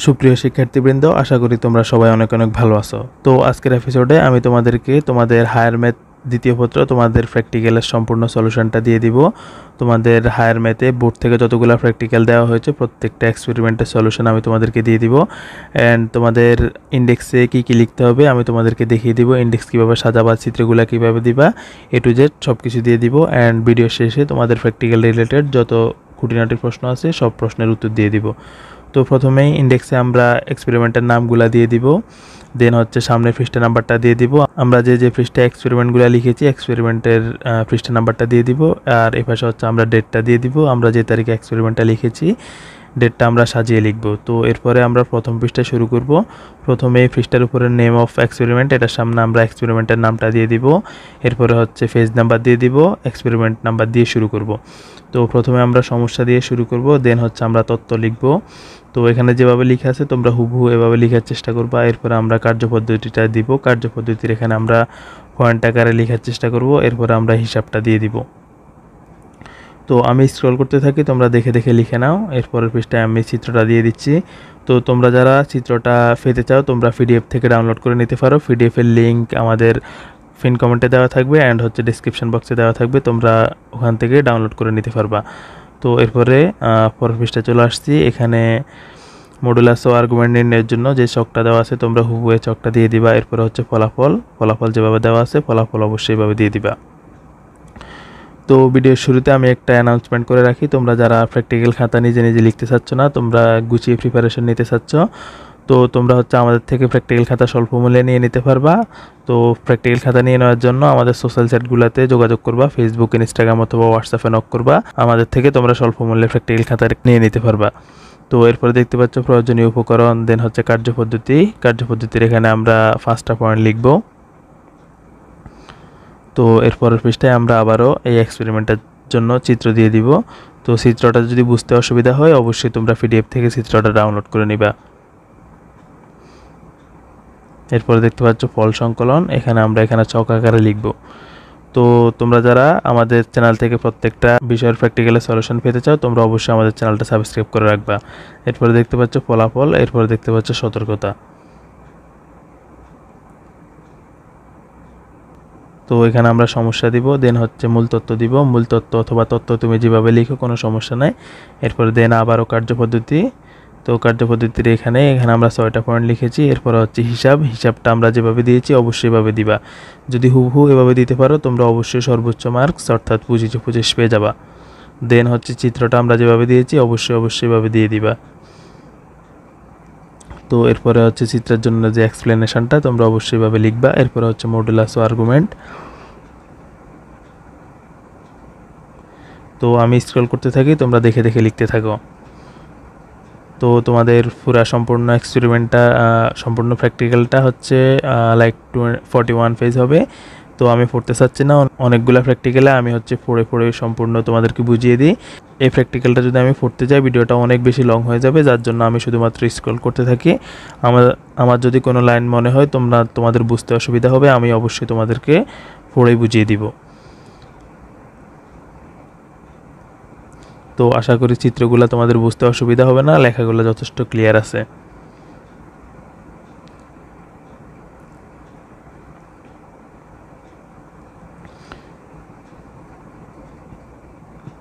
সুপ্রিয় শিক্ষার্থীবৃন্দ, আশা করি তোমরা সবাই অনেক অনেক ভালো আছো। তো আজকের এপিসোডে আমি তোমাদেরকে তোমাদের হায়ার ম্যাথ দ্বিতীয় পত্র তোমাদের প্র্যাকটিক্যালের সম্পূর্ণ সলিউশনটা দিয়ে দিব। তোমাদের হায়ার ম্যাথে বোর্ড থেকে যতগুলো প্র্যাকটিক্যাল দেওয়া হয়েছে প্রত্যেকটা এক্সপেরিমেন্টের সলিউশন আমি তোমাদেরকে দিয়ে দিব। অ্যান্ড তোমাদের ইন্ডেক্সে কী কী লিখতে হবে আমি তোমাদেরকে দেখিয়ে দিব, ইন্ডেক্স কীভাবে সাজাবা, চিত্রগুলো কীভাবে দিবা, A to Z সব কিছু দিয়ে দিব। অ্যান্ড ভিডিও শেষে তোমাদের প্র্যাকটিক্যাল রিলেটেড যত খুঁটিনাটি প্রশ্ন আছে সব প্রশ্নের উত্তর দিয়ে দিব। তো প্রথমেই ইন্ডেক্সে আমরা এক্সপেরিমেন্টের নামগুলা দিয়ে দিব, দেন হচ্ছে সামনের পৃষ্ঠা নাম্বারটা দিয়ে দিব। আমরা যে পৃষ্ঠায় এক্সপেরিমেন্টগুলো লিখেছি এক্সপেরিমেন্টের পৃষ্ঠা নাম্বারটা দিয়ে দিব। আর এ পাশে হচ্ছে আমরা ডেটটা দিয়ে দিব, আমরা যে তারিখে এক্সপেরিমেন্টটা লিখেছি ডেটটা আমরা সাজিয়ে লিখব। তো এরপরে আমরা প্রথম পৃষ্ঠা শুরু করব। প্রথমে এই পৃষ্ঠার উপরে নেম অফ এক্সপেরিমেন্ট, এটার সামনে আমরা এক্সপেরিমেন্টের নামটা দিয়ে দিব। এরপরে হচ্ছে পেজ নাম্বার দিয়ে দিব, এক্সপেরিমেন্ট নাম্বার দিয়ে শুরু করব। তো প্রথমে আমরা সমস্যা দিয়ে শুরু করব, দেন হচ্ছে আমরা তথ্য লিখব। তো এখানে যেভাবে লেখা আছে তোমরা হুবহু এভাবে লেখার চেষ্টা করবা। এরপরে আমরা কার্যপদ্ধতিটা দিব, কার্যপদ্ধতির এখানে আমরা পয়েন্ট আকারে লেখার চেষ্টা করব। এরপরে আমরা হিসাবটা দিয়ে দিব। তো আমি স্ক্রল করতে থাকি, তোমরা দেখে দেখে লিখে নাও। এরপরের পৃষ্ঠায় আমি চিত্রটা দিয়ে দিচ্ছি। তো তোমরা যারা চিত্রটা পেতে চাও তোমরা পিডিএফ থেকে ডাউনলোড করে নিতে পারো। পিডিএফের লিঙ্ক আমাদের পিন কমেন্টে দেওয়া থাকবে অ্যান্ড হচ্ছে ডিসক্রিপশন বক্সে দেওয়া থাকবে, তোমরা ওখান থেকে ডাউনলোড করে নিতে পারবা। তো এরপরে পরের পৃষ্ঠায় চলে আসছি। এখানে মডুলাস ও আর্গুমেন্ট নির্ণয়ের জন্য যে ছকটা দেওয়া আছে তোমরা হুবহু এই ছকটা দিয়ে দিবা। এরপরে হচ্ছে ফলাফল যেভাবে দেওয়া আছে ফলাফল অবশ্যই এভাবে দিয়ে দিবা। তো ভিডিওর শুরুতে আমি একটা অ্যানাউন্সমেন্ট করে রাখি, তোমরা যারা প্র্যাকটিক্যাল খাতা নিজে নিজে লিখতে চাচ্ছ না, তোমরা গুছিয়ে প্রিপারেশন নিতে চাচ্ছ, তো তোমরা হচ্ছে আমাদের থেকে প্র্যাকটিক্যাল খাতা স্বল্প মূল্যে নিয়ে নিতে পারবা। তো প্র্যাকটিক্যাল খাতা নিয়ে নেওয়ার জন্য আমাদের সোশ্যাল সাইটগুলোতে যোগাযোগ করবা, ফেসবুক, ইনস্টাগ্রাম অথবা হোয়াটসঅ্যাপে নক করবা। আমাদের থেকে তোমরা স্বল্প মূল্যে প্র্যাকটিক্যাল খাতা নিয়ে নিতে পারবা। তো এরপরে দেখতে পাচ্ছ প্রয়োজনীয় উপকরণ, দেন হচ্ছে কার্যপদ্ধতির এখানে আমরা 5টা পয়েন্ট লিখব। তো এরপরের পৃষ্ঠায় আমরা আবারও এই এক্সপেরিমেন্টের জন্য চিত্র দিয়ে দিব। তো চিত্রটা যদি বুঝতে অসুবিধা হয় অবশ্যই তোমরা পিডিএফ থেকে চিত্রটা ডাউনলোড করে নিবা। এরপরে দেখতে পাচ্ছ ফল সংকলন, এখানে আমরা ছক আকারে লিখব। তো তোমরা যারা আমাদের চ্যানেল থেকে প্রত্যেকটা বিষয়ের প্র্যাকটিক্যালের সলিউশন পেতে চাও তোমরা অবশ্যই আমাদের চ্যানেলটা সাবস্ক্রাইব করে রাখবা। এরপরে দেখতে পাচ্ছ ফলাফল, এরপরে দেখতে পাচ্ছ সতর্কতা। তো এখানে আমরা সমস্যা দিব, দেন হচ্ছে মূল তথ্য দিব, মূল তথ্য অথবা তথ্য তুমি যেভাবে লিখো কোনো সমস্যা নাই। এরপরে দেন আবারও কার্যপদ্ধতি। তো কার্যপদ্ধতির এখানে আমরা 6টা পয়েন্ট লিখেছি। এরপরে হচ্ছে হিসাবটা আমরা যেভাবে দিয়েছি অবশ্যই এভাবে দিবা। যদি হুবহু এভাবে দিতে পারো তোমরা অবশ্যই সর্বোচ্চ মার্কস অর্থাৎ 25 পেয়ে যাবা। দেন হচ্ছে চিত্রটা আমরা যেভাবে দিয়েছি অবশ্যই এভাবে দিয়ে দিবা। তো এরপরে হচ্ছে চিত্রের জন্য যে এক্সপ্লেনেশনটা তোমরা অবশ্যই ভাবে লিখবা। এরপরে হচ্ছে মডুলাস ও আর্গুমেন্ট। তো আমি স্ক্রল করতে থাকি, তোমরা দেখে দেখে লিখতে থাকো। তো তোমাদের পুরা সম্পূর্ণ এক্সপেরিমেন্টটা সম্পূর্ণ প্র্যাকটিক্যালটা হচ্ছে লাইক 41 পেজ হবে। তো আমি পড়তে চাচ্ছি না, অনেকগুলো প্র্যাকটিক্যালে আমি হচ্ছে পড়ে সম্পূর্ণ তোমাদেরকে বুঝিয়ে দিই। এই প্র্যাকটিক্যালটা যদি আমি পড়তে যাই ভিডিওটা অনেক বেশি লং হয়ে যাবে, যার জন্য আমি শুধুমাত্র স্ক্রল করতে থাকি। আমার যদি কোনো লাইন মনে হয় তোমাদের বুঝতে অসুবিধা হবে আমি অবশ্যই তোমাদেরকে পড়েই বুঝিয়ে দিব। তো আশা করি চিত্রগুলো তোমাদের বুঝতে অসুবিধা হবে না, লেখাগুলো যথেষ্ট ক্লিয়ার আছে।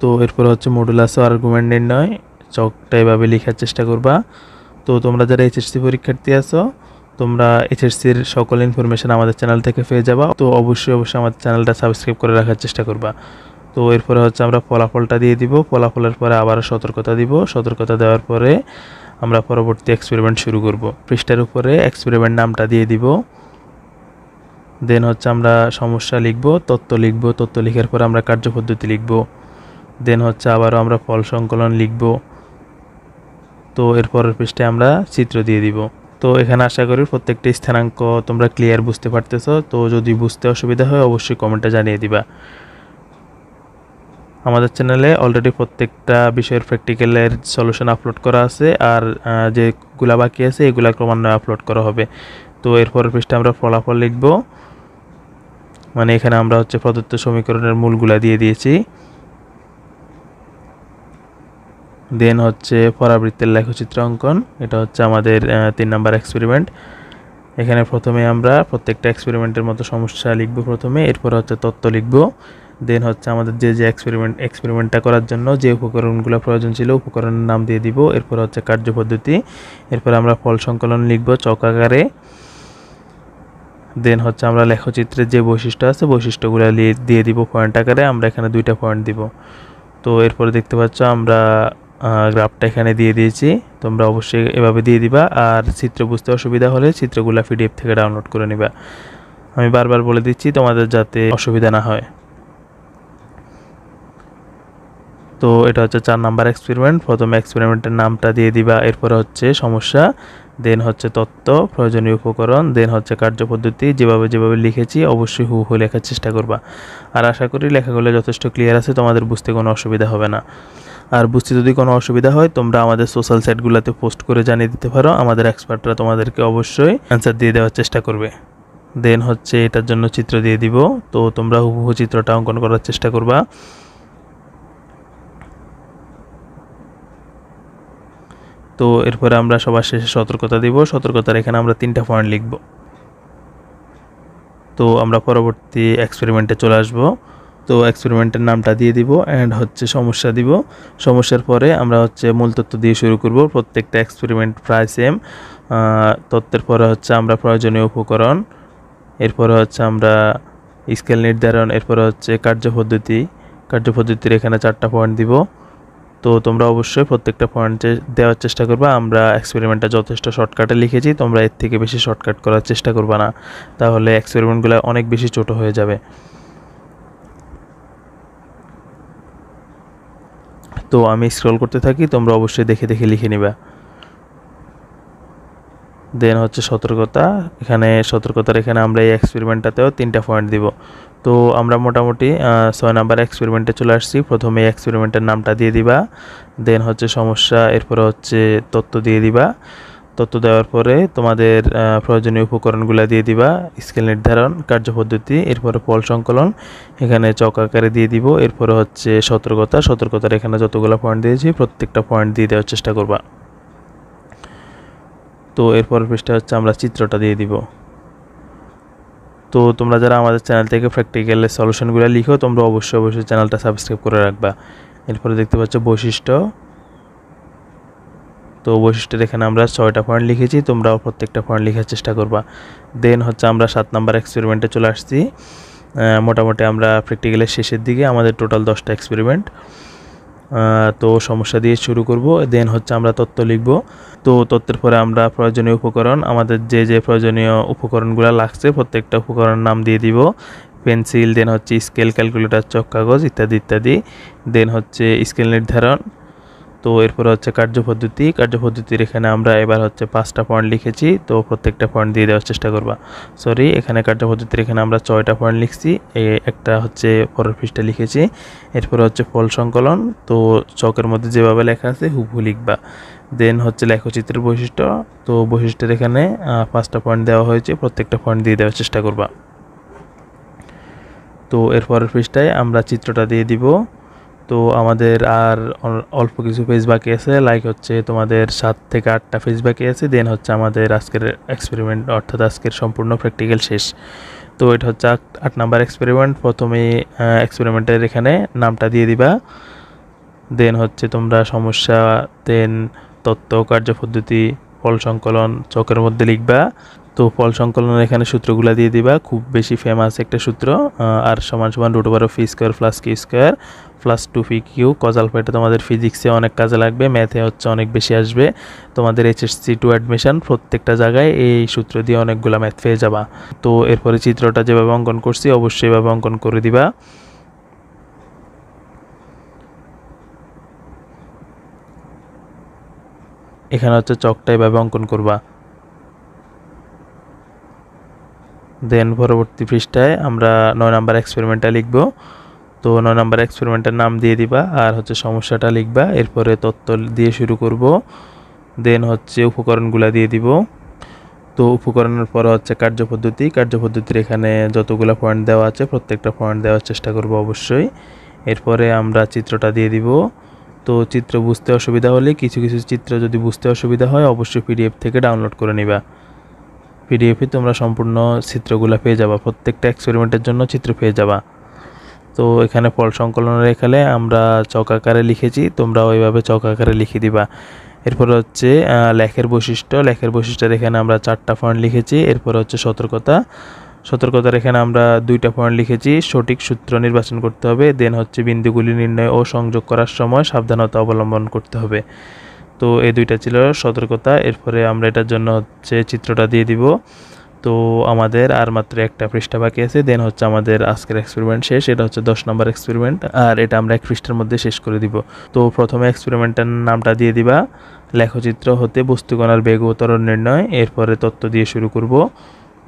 তো এরপর হচ্ছে মডুলাস ও আর্গুমেন্ট নির্ণয়, চকটা এভাবে লেখার চেষ্টা করবা। তো তোমরা যারা এইচএসসি পরীক্ষার্থী আছো তোমরা এইচএসসির সকল ইনফরমেশন আমাদের চ্যানেল থেকে পেয়ে যাবা। তো অবশ্যই আমাদের চ্যানেলটা সাবস্ক্রাইব করে রাখার চেষ্টা করবা। তো এরপরে হচ্ছে আমরা ফলাফলটা দিয়ে দিব, ফলাফলের পরে আবার সতর্কতা দিব, সতর্কতা দেওয়ার পরে আমরা পরবর্তী এক্সপেরিমেন্ট শুরু করব। পৃষ্ঠার উপরে এক্সপেরিমেন্ট নামটা দিয়ে দিব, দেন হচ্ছে আমরা সমস্যা লিখব, তথ্য লিখার পরে আমরা কার্যপদ্ধতি লিখব, দেন হচ্ছে আবারও আমরা ফল সংকলন লিখব। তো এরপরের পৃষ্ঠায় আমরা চিত্র দিয়ে দিব। তো এখানে আশা করি প্রত্যেকটি স্থানাঙ্ক তোমরা ক্লিয়ার বুঝতে পারতেছো। তো যদি বুঝতে অসুবিধা হয় অবশ্যই কমেন্টে জানিয়ে দিবা। আমাদের চ্যানেলে অলরেডি প্রত্যেকটা বিষয়ের প্র্যাকটিক্যালের সলিউশন আপলোড করা আছে, আর যেগুলা বাকি আছে এগুলা ক্রমান্বয়ে আপলোড করা হবে। তো এরপরের পৃষ্ঠা আমরা ফলাফল লিখব, মানে এখানে আমরা হচ্ছে প্রদত্ত সমীকরণের মূলগুলা দিয়ে দিয়েছি। দেন হচ্ছে পরাবৃত্তের লেখচিত্র অঙ্কন, এটা হচ্ছে আমাদের 3 নাম্বার এক্সপেরিমেন্ট। এখানে প্রথমে আমরা প্রত্যেকটা এক্সপেরিমেন্টের মতো সমস্যা লিখব প্রথমে, এরপর হচ্ছে তত্ত্ব লিখব। দেন হচ্ছে আমাদের যে এক্সপেরিমেন্টটা করার জন্য যে উপকরণগুলো প্রয়োজন ছিল উপকরণের নাম দিয়ে দিব। এরপর হচ্ছে কার্যপদ্ধতি, এরপর আমরা ফল সংকলন লিখব চক আকারে। দেন হচ্ছে আমরা লেখচিত্রের যে বৈশিষ্ট্য আছে বৈশিষ্ট্যগুলো দিয়ে দিব পয়েন্ট আকারে, আমরা এখানে 2টা পয়েন্ট দিব। তো এরপরে দেখতে পাচ্ছ আমরা গ্রাফটা এখানে দিয়ে দিয়েছি, তোমরা অবশ্যই এভাবে দিয়ে দিবা। আর চিত্র বুঝতে অসুবিধা হলে চিত্রগুলো পিডিএফ থেকে ডাউনলোড করে নিবা। আমি বারবার বলে দিচ্ছি তোমাদের যাতে অসুবিধা না হয়। তো এটা হচ্ছে 4 নাম্বার এক্সপেরিমেন্ট। প্রথমে এক্সপেরিমেন্টের নামটা দিয়ে দিবা, এরপরে হচ্ছে সমস্যা, দেন হচ্ছে তত্ত্ব, প্রয়োজনীয় উপকরণ, দেন হচ্ছে কার্যপদ্ধতি। যেভাবে লিখেছি অবশ্যই হুবহু লেখার চেষ্টা করবা। আর আশা করি লেখাগুলো যথেষ্ট ক্লিয়ার আছে, তোমাদের বুঝতে কোনো অসুবিধা হবে না। আর বুঝতে যদি কোনো অসুবিধা হয় তোমরা আমাদের সোশ্যাল সাইটগুলোতে পোস্ট করে জানিয়ে দিতে পারো, আমাদের এক্সপার্টরা তোমাদেরকে অবশ্যই অ্যান্সার দিয়ে দেওয়ার চেষ্টা করবে। দেন হচ্ছে এটার জন্য চিত্র দিয়ে দিব, তো তোমরা হুবহু চিত্রটা অঙ্কন করার চেষ্টা করবা। তো এরপরে আমরা সবার শেষে সতর্কতা দিব। সতর্কতার এখানে আমরা 3টা পয়েন্ট লিখব। তো আমরা পরবর্তী এক্সপেরিমেন্টে চলে আসব। তো এক্সপেরিমেন্টের নামটা দিয়ে দিব অ্যান্ড হচ্ছে সমস্যা দিব। সমস্যার পরে আমরা হচ্ছে মূল তথ্য দিয়ে শুরু করব। প্রত্যেকটা এক্সপেরিমেন্ট প্রায় সেম। তথ্যের পরে হচ্ছে আমরা প্রয়োজনীয় উপকরণ, এরপরে হচ্ছে আমরা স্কেল নির্ধারণ, এরপরে হচ্ছে কার্যপদ্ধতির এখানে 4টা পয়েন্ট দিব। তো তোমরা অবশ্যই প্রত্যেকটা পয়েন্টে দেওয়ার চেষ্টা করবা। আমরা এক্সপেরিমেন্টটা যথেষ্ট শর্টকাটে লিখেছি, তোমরা এর থেকে বেশি শর্টকাট করার চেষ্টা করবা না, তাহলে এক্সপেরিমেন্টগুলো অনেক বেশি ছোট হয়ে যাবে। তো আমি স্ক্রল করতে থাকি, তোমরা অবশ্যই দেখে দেখে লিখে নিবা। দেন হচ্ছে সতর্কতার এখানে আমরা এই এক্সপেরিমেন্টটাতেও 3টা পয়েন্ট দিব। তো আমরা মোটামুটি 6 নাম্বার এক্সপেরিমেন্টে চলে আসছি। প্রথমে এক্সপেরিমেন্টের নামটা দিয়ে দিবা, দেন হচ্ছে সমস্যা, এরপরে হচ্ছে তথ্য দিয়ে দিবা। তথ্য দেওয়ার পরে তোমাদের প্রয়োজনীয় উপকরণগুলো দিয়ে দিবা, স্কেল নির্ধারণ, কার্যপদ্ধতি, এরপরে ফল সংকলন এখানে চক আকারে দিয়ে দিব। এরপরে হচ্ছে সতর্কতার এখানে যতগুলো পয়েন্ট দিয়েছি প্রত্যেকটা পয়েন্ট দিয়ে দেওয়ার চেষ্টা করবা। তো এরপর পৃষ্ঠা হচ্ছে আমরা চিত্রটা দিয়ে দিব। তো তোমরা যারা আমাদের চ্যানেল থেকে প্র্যাকটিক্যালের সলিউশনগুলো লিখো তোমরা অবশ্যই চ্যানেলটা সাবস্ক্রাইব করে রাখবা। এরপরে দেখতে পাচ্ছ বৈশিষ্ট্য। তো বৈশিষ্ট্যের এখানে আমরা 6টা পয়েন্ট লিখেছি, তোমরাও প্রত্যেকটা পয়েন্ট লেখার চেষ্টা করবা। দেন হচ্ছে আমরা 7 নাম্বার এক্সপেরিমেন্টে চলে আসছি। মোটামুটি আমরা প্র্যাকটিক্যালের শেষের দিকে, আমাদের টোটাল 10টা এক্সপেরিমেন্ট। তো সমস্যা দিয়ে শুরু করব, দেন হচ্ছে আমরা তথ্য লিখব। তো তথ্যের পরে আমরা প্রয়োজনীয় উপকরণ, আমাদের যে প্রয়োজনীয় উপকরণগুলো লাগছে প্রত্যেকটা উপকরণ নাম দিয়ে দিব, পেন্সিল, দেন হচ্ছে স্কেল, ক্যালকুলেটর, চক, কাগজ ইত্যাদি। দেন হচ্ছে স্কেল নির্ধারণ। তো এরপর হচ্ছে কার্যপদ্ধতির এখানে আমরা এবার হচ্ছে 5টা পয়েন্ট লিখেছি, তো প্রত্যেকটা পয়েন্ট দিয়ে দেওয়ার চেষ্টা করবা। এখানে কার্যপদ্ধতির এখানে আমরা 6টা পয়েন্ট লিখছি, একটা হচ্ছে পরের পৃষ্ঠা লিখেছি। এরপর হচ্ছে ফল সংকলন, তো চকের মধ্যে যেভাবে লেখা আছে হুবহু লিখবা। দেন হচ্ছে লেখচিত্রের বৈশিষ্ট্য, তো বৈশিষ্ট্যের এখানে 5টা পয়েন্ট দেওয়া হয়েছে, প্রত্যেকটা পয়েন্ট দিয়ে দেওয়ার চেষ্টা করবা। তো এরপরের পৃষ্ঠায় আমরা চিত্রটা দিয়ে দিব। তো আমাদের আর অল্প কিছু পেজ বাকি আছে, লাইক হচ্ছে তোমাদের 7 থেকে 8টা পেজ বাকি আছে। দেন হচ্ছে আমাদের আজকের এক্সপেরিমেন্ট অর্থাৎ আজকের সম্পূর্ণ প্র্যাকটিক্যাল শেষ। তো এটা হচ্ছে 8 নাম্বার এক্সপেরিমেন্ট। প্রথমে এক্সপেরিমেন্টের এখানে নামটা দিয়ে দিবা, দেন হচ্ছে তোমরা সমস্যা, দেন তত্ত্ব, কার্যপদ্ধতি, ফল সংকলন চকের মধ্যে লিখবা। তো ফল সংকলনের এখানে সূত্রগুলো দিয়ে দিবা, খুব বেশি ফেমাস একটা সূত্র, আর সমান √(φ² + q² + 2pq cos α। এটা তোমাদের ফিজিক্সে অনেক কাজে লাগবে, ম্যাথে হচ্ছে অনেক বেশি আসবে। তোমাদের HSC2 অ্যাডমিশন প্রত্যেকটা জায়গায় এই সূত্র দিয়ে অনেকগুলো ম্যাথ পেয়ে যাবা। তো এরপরে চিত্রটা যেভাবে অঙ্কন করছি অবশ্যই এভাবে অঙ্কন করে দিবা। এখানে হচ্ছে চকটা এভাবে অঙ্কন করবা। দেন পরবর্তী পৃষ্ঠায় আমরা 9 নাম্বার এক্সপেরিমেন্টটা লিখব। তো 9 নাম্বার এক্সপেরিমেন্টের নাম দিয়ে দিবা আর হচ্ছে সমস্যাটা লিখবা। এরপরে তথ্য দিয়ে শুরু করব, দেন হচ্ছে উপকরণগুলো দিয়ে দিব। তো উপকরণের পর হচ্ছে কার্যপদ্ধতির এখানে যতগুলো পয়েন্ট দেওয়া আছে প্রত্যেকটা পয়েন্ট দেওয়ার চেষ্টা করব অবশ্যই। এরপরে আমরা চিত্রটা দিয়ে দিব। তো চিত্র বুঝতে অসুবিধা হলে কিছু কিছু চিত্র যদি বুঝতে অসুবিধা হয় অবশ্যই পিডিএফ থেকে ডাউনলোড করে নিবা। পিডিএফে তোমরা সম্পূর্ণ চিত্রগুলো পেয়ে যাবা, প্রত্যেকটা এক্সপেরিমেন্টের জন্য চিত্র পেয়ে যাবা। তো এখানে ফল সংকলনের এখানে আমরা চক আকারে লিখেছি, তোমরা ওইভাবে চক আকারে লিখে দিবা। এরপর হচ্ছে লেখের বৈশিষ্ট্যের এখানে আমরা 4টা পয়েন্ট লিখেছি। এরপর হচ্ছে সতর্কতার এখানে আমরা 2টা পয়েন্ট লিখেছি। সঠিক সূত্র নির্বাচন করতে হবে। দেন হচ্ছে বিন্দুগুলি নির্ণয় ও সংযোগ করার সময় সাবধানতা অবলম্বন করতে হবে। তো এই 2টা ছিল সতর্কতা। এরপরে আমরা এটার জন্য হচ্ছে চিত্রটা দিয়ে দিব। তো আমাদের আর মাত্র একটা পৃষ্ঠা বাকি আছে, দেন হচ্ছে আমাদের আজকের এক্সপেরিমেন্ট শেষ। এটা হচ্ছে 10 নম্বর এক্সপেরিমেন্ট, আর এটা আমরা এক পৃষ্ঠার মধ্যে শেষ করে দিব। তো প্রথমে এক্সপেরিমেন্টের নামটা দিয়ে দিবা, লেখচিত্র হতে বস্তুকণার বেগ ও ত্বরণ নির্ণয়। এরপরে তত্ত্ব দিয়ে শুরু করব।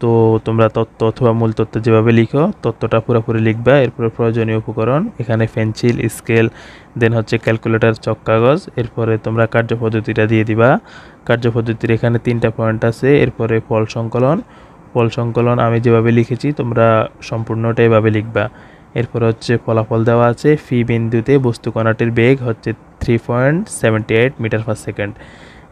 তো তোমরা তত্ত্ব অথবা মূল তত্ত্ব যেভাবে লিখো তত্ত্বটা পুরোপুরি লিখবা। এরপরে প্রয়োজনীয় উপকরণ, এখানে পেন্সিল, স্কেল, দেন হচ্ছে ক্যালকুলেটর, চক কাগজ। এরপরে তোমরা কার্যপদ্ধতিটা দিয়ে দিবা। কার্যপদ্ধতির এখানে 3টা পয়েন্ট আছে। এরপরে ফল সংকলন আমি যেভাবে লিখেছি তোমরা সম্পূর্ণটা এভাবে লিখবা। এরপর হচ্ছে ফলাফল দেওয়া আছে, ফি বিন্দুতে বস্তু কণাটির বেগ হচ্ছে 3.78 মিটার পার সেকেন্ড।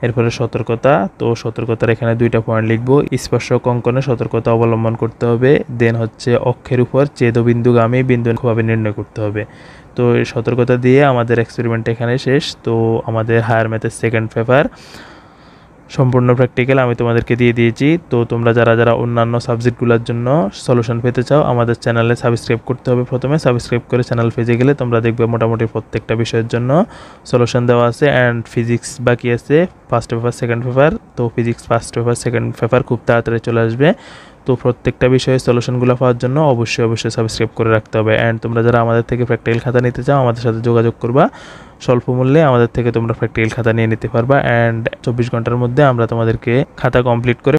এরপরে সতর্কতার এখানে 2টা পয়েন্ট লিখবো। স্পর্শক অঙ্কনে সতর্কতা অবলম্বন করতে হবে। দেন হচ্ছে অক্ষের উপর ছেদবিন্দুগামী বিন্দুভাবে নির্ণয় করতে হবে। তো এই সতর্কতা দিয়ে আমাদের এক্সপেরিমেন্ট এখানে শেষ। তো আমাদের হায়ার ম্যাথের সেকেন্ড পেপার সম্পূর্ণ প্র্যাকটিক্যাল আমি তোমাদেরকে দিয়ে দিয়েছি। তো তোমরা যারা অন্যান্য সাবজেক্টগুলোর জন্য সলিউশন পেতে চাও আমাদের চ্যানেলে সাবস্ক্রাইব করতে হবে। প্রথমে সাবস্ক্রাইব করে চ্যানেল পেজে গেলে তোমরা দেখবে মোটামুটি প্রত্যেকটা বিষয়ের জন্য সলিউশন দেওয়া আছে। অ্যান্ড ফিজিক্স বাকি আছে, ফার্স্ট পেপার সেকেন্ড পেপার। তো physics first paper second paper খুব তাড়াতাড়ি চলে আসবে। তো প্রত্যেকটা বিষয়ে সলিউশনগুলো পাওয়ার জন্য অবশ্যই সাবস্ক্রাইব করে রাখতে হবে। অ্যান্ড তোমরা যারা আমাদের থেকে প্র্যাকটিক্যাল খাতা নিতে চাও আমাদের সাথে যোগাযোগ করবা। স্বল্প মূল্যে আমাদের থেকে তোমরা প্র্যাকটিক্যাল খাতা নিয়ে নিতে পারবা। অ্যান্ড 24 ঘন্টার মধ্যে আমরা তোমাদেরকে খাতা কমপ্লিট করে